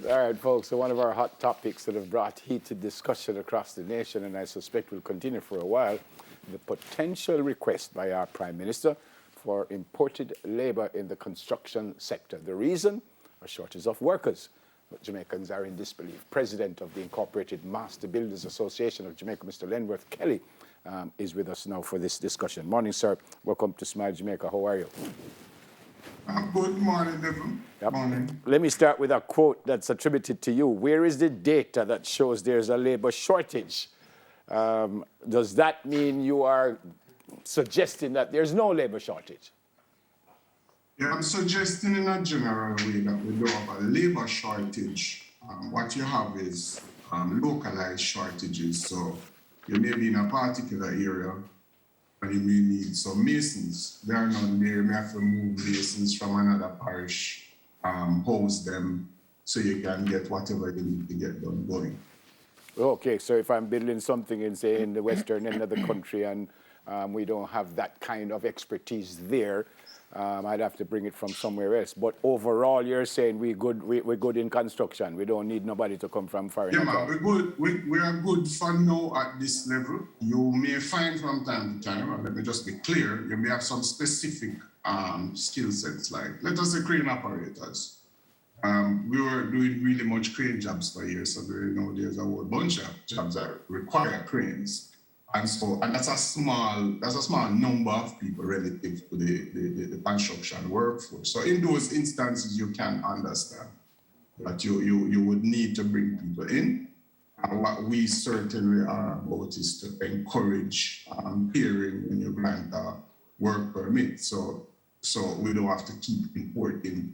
All right, folks, so one of our hot topics that have brought heated discussion across the nation, and I suspect will continue for a while, the potential request by our Prime Minister for imported labour in the construction sector. The reason? A shortage of workers. But Jamaicans are in disbelief. President of the Incorporated Master Builders Association of Jamaica, Mr. Lenworth Kelly, is with us now for this discussion. Morning, sir. Welcome to Smile Jamaica. How are you? Good morning, Devon. Yep. Morning. Let me start with a quote that's attributed to you. Where is the data that shows there's a labour shortage? Does that mean you are suggesting that there's no labour shortage? Yeah, I'm suggesting in a general way that we don't have a labour shortage. What you have is localized shortages. So you may be in a particular area and you may need some masons. They are not there. You may have to move masons from another parish, host them so you can get whatever you need to get done going. Okay, so if I'm building something in, say, in the western end of the country and we don't have that kind of expertise there, I'd have to bring it from somewhere else. But overall, you're saying we're good in construction. We don't need nobody to come from foreign. Yeah, man, we're good. We are good for now at this level. You may find from time to time, and let me just be clear, you may have some specific skill sets, like, let us say, crane operators. We were doing really much crane jobs for years, so there's a whole bunch of jobs that require cranes. And that's a small number of people relative to the construction workforce. So in those instances, you can understand that you would need to bring people in. And what we certainly are about is to encourage peering when you grant a work permit. So we don't have to keep importing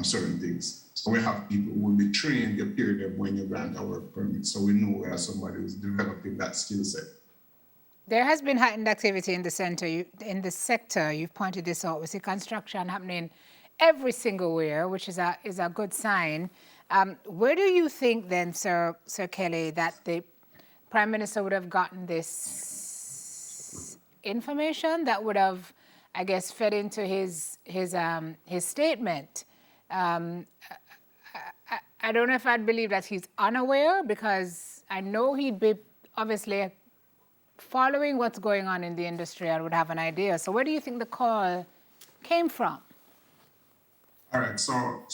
certain things. So we have people who will be trained, you peer them when you grant a work permit. So we know where somebody is developing that skill set. There has been heightened activity in the sector. You've pointed this out. We see construction happening every single where, which is a good sign. Where do you think then, Sir Kelly, that the Prime Minister would have gotten this information that would have, I guess, fed into his statement? I don't know if I'd believe that he's unaware, because I know he'd be obviously following what's going on in the industry. I would have an idea. So where do you think the call came from? All right, so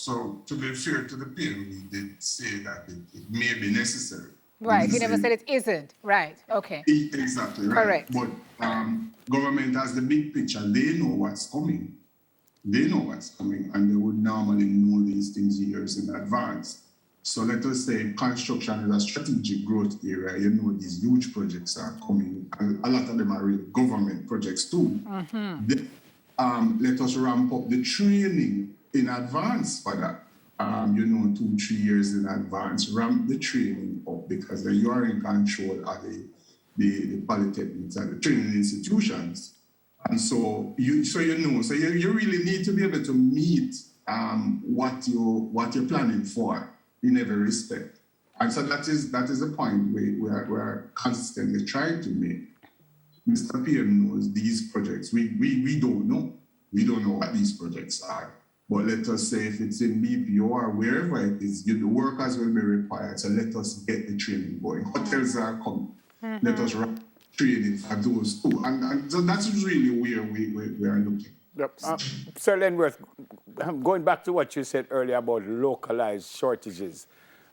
to be fair to the PM, he did say that it may be necessary. Right, he never said it isn't. Right, okay. Exactly, right. Correct. But government has the big picture. They know what's coming. And they would normally know these things years in advance. So let us say construction is a strategic growth area. These huge projects are coming, and a lot of them are really government projects too. Mm-hmm. Let us ramp up the training in advance for that. 2-3 years in advance, ramp the training up, because then you are in control of the polytechnics and the training institutions. And so you really need to be able to meet what you're planning for in every respect. And so that is the point we are consistently trying to make. Mr. PM knows these projects. We don't know. We don't know what these projects are. But let us say if it's in BPO or wherever it is, the workers will be required. So let us get the training going. Hotels are coming. Mm-hmm. Let us run training for those too. And so that's really where we are looking. Yep. Sir Lenworth, going back to what you said earlier about localized shortages.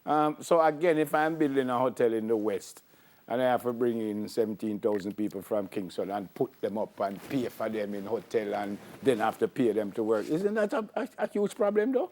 So again, if I'm building a hotel in the West and I have to bring in 17,000 people from Kingston and put them up and pay for them in hotel and then have to pay them to work, isn't that a huge problem though?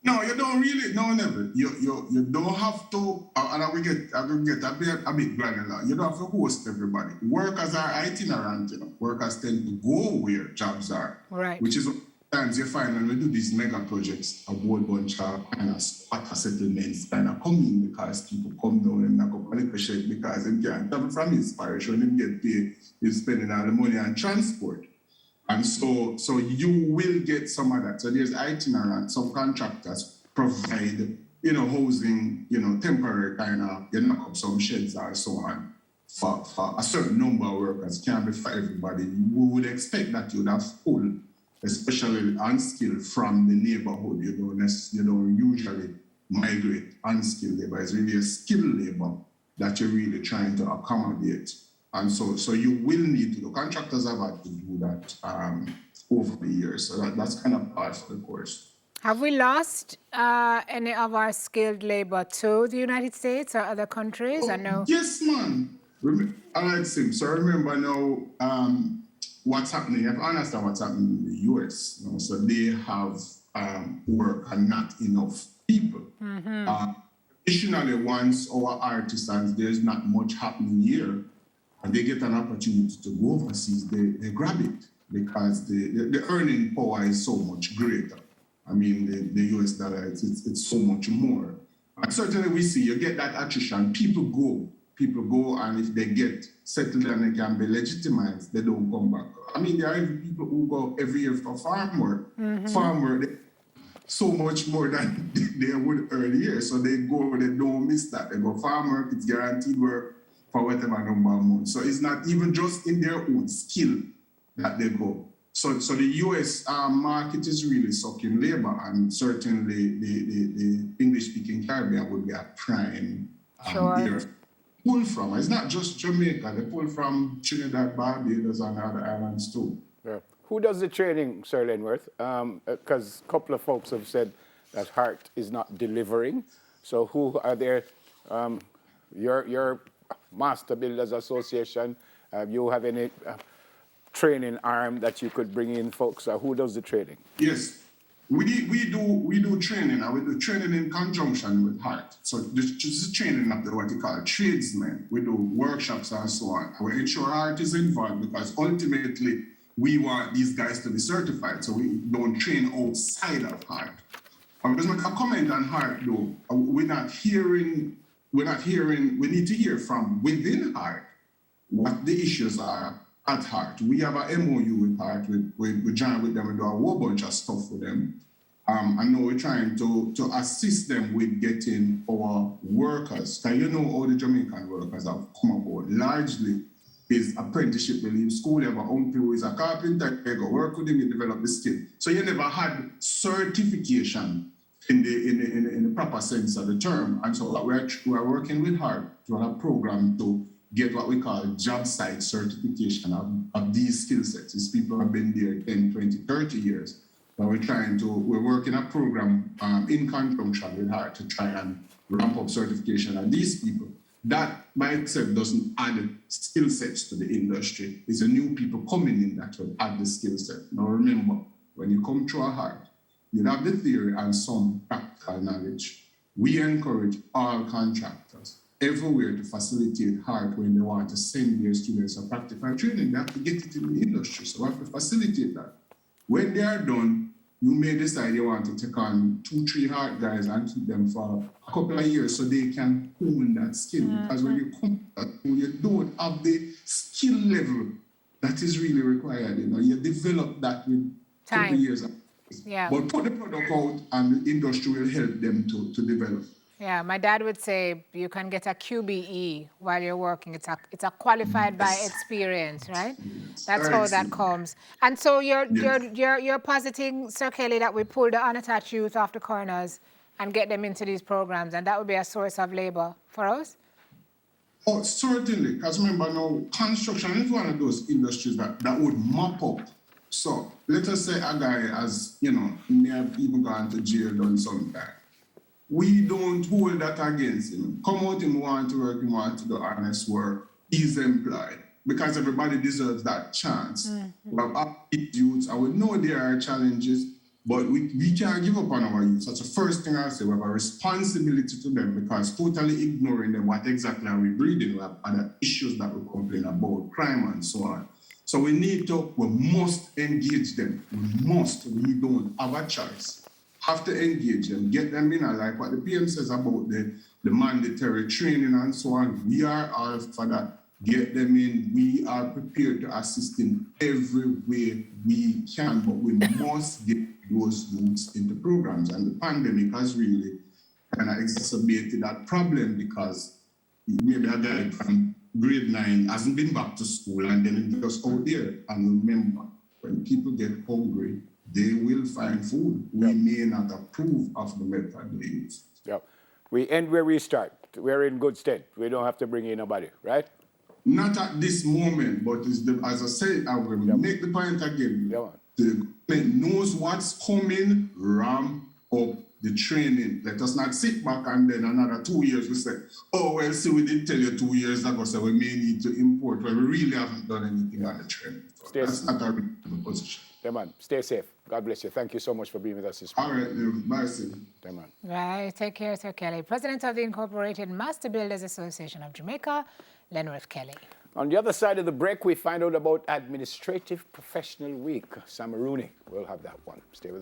No, you don't really. No, never. You don't have to. And I will get a bit granular. You don't have to host everybody. Workers are itinerant. Workers tend to go where jobs are. Right. Which is times you find when we do these mega projects, a whole bunch of kind of squatter settlements kind of come in, because people come down and knock up a little shake because they can't travel from his parish. When they get paid, he's spending all the money on transport. And so you will get some of that. So there's itinerant. Some contractors provide, housing, temporary kind of, knock up some sheds or so on for a certain number of workers. Can't be for everybody. We would expect that you'd have full, especially unskilled from the neighborhood. You don't usually migrate unskilled labor. It's really a skilled labor that you're really trying to accommodate. And so you will need to, the contractors have had to do that over the years. So that's kind of part of the course. Have we lost any of our skilled labor to the United States or other countries? I know. Yes, man. All right, Sim. So remember now what's happening. You have to understand what's happening in the US. You know? So they have work and not enough people. Additionally, once our artists, there's not much happening here, and they get an opportunity to go overseas, they grab it because the earning power is so much greater. I mean, the US dollar, it's so much more. And certainly we see, you get that attrition, people go, and if they get settled and they can be legitimized, they don't come back. I mean, there are even people who go every year for farm work. Farm work, so much more than they would earn here. So they go, they don't miss that. They go farm work, it's guaranteed work for whatever number of months. So it's not even just in their own skill that they go. So the US market is really sucking labor, and certainly the English-speaking Caribbean would be a prime area to pull from. It's not just Jamaica, they pull from Trinidad, Barbados, and other islands too. Yeah. Who does the training, Sir Lenworth? Because a couple of folks have said that Heart is not delivering. So who are there? Your Master Builders Association, you have any training arm that you could bring in folks? Who does the training? Yes, we do training, and we do training in conjunction with Heart. So this is training of what you call tradesmen. We do workshops and so on. We ensure Heart is involved because ultimately we want these guys to be certified, so we don't train outside of Heart. Just make a comment on Heart though. We need to hear from within Heart what the issues are at Heart. We have a MOU with Heart. We join with them and do a whole bunch of stuff with them. I know we're trying to assist them with getting our workers. So you know all the Jamaican workers have come aboard. Largely is apprenticeship. They leave school, you have an uncle who is a carpenter, you go work with him, you develop the skill. So you never had certification in the proper sense of the term. And so we're working with Heart to have a program to get what we call job site certification of these skill sets. These people have been there 10, 20, 30 years. But we're working a program in conjunction with Heart to try and ramp up certification of these people. That by itself doesn't add skill sets to the industry. It's a new people coming in that will add the skill set. Now remember, when you come to a Heart, you have the theory and some practical knowledge. We encourage all contractors everywhere to facilitate Heart when they want to send their students a practical training. They have to get it in the industry, so we have to facilitate that. When they are done, you may decide you want to take on 2-3 Heart guys and keep them for a couple of years so they can hone that skill. Because when you come to that, you don't have the skill level that is really required. You develop that with a couple of years. Yeah. But put the product out and the industry will help them to develop. Yeah, my dad would say you can get a QBE while you're working. It's a qualified by experience, right? That's how that comes. And so you're positing, Sir Kelly, that we pull the unattached youth off the corners and get them into these programs, and that would be a source of labor for us? Oh, certainly, because remember now, construction is one of those industries that would mop up. So let us say a guy has, may have even gone to jail, done something. We don't hold that against him. Come out, him want to work, him want to do honest work. He's employed because everybody deserves that chance. We have youths, and we know there are challenges, but we can't give up on our youth. That's the first thing I say. We have a responsibility to them because totally ignoring them, what exactly are we breeding? We have other issues that we complain about, crime and so on. So we must engage them. We don't have a choice. Have to engage them, get them in, like what the PM says about the mandatory training and so on. We are all for that. Get them in. We are prepared to assist in every way we can, but we must get those youths into programs. And the pandemic has really kind of exacerbated that problem because maybe a guy from grade 9 hasn't been back to school and then just out there. And remember, when people get hungry, they will find food. We may not approve of the method they use. Yeah. We end where we start. We're in good stead. We don't have to bring in nobody, right? Not at this moment, but as I said, I will make the point again. The government knows what's coming, ramp up the training. Let us not sit back and then another 2 years we say, oh, well, see, we did tell you 2 years ago, so we may need to import. Well, we really haven't done anything on the training. So that's not a reasonable position. Yeah, man. Stay safe. God bless you. Thank you so much for being with us this morning. All right, bye, Steve. Yeah, man. Right, take care, Sir Kelly. President of the Incorporated Master Builders Association of Jamaica, Lenworth Kelly. On the other side of the break, we find out about Administrative Professional Week. Sam Rooney will have that one. Stay with us.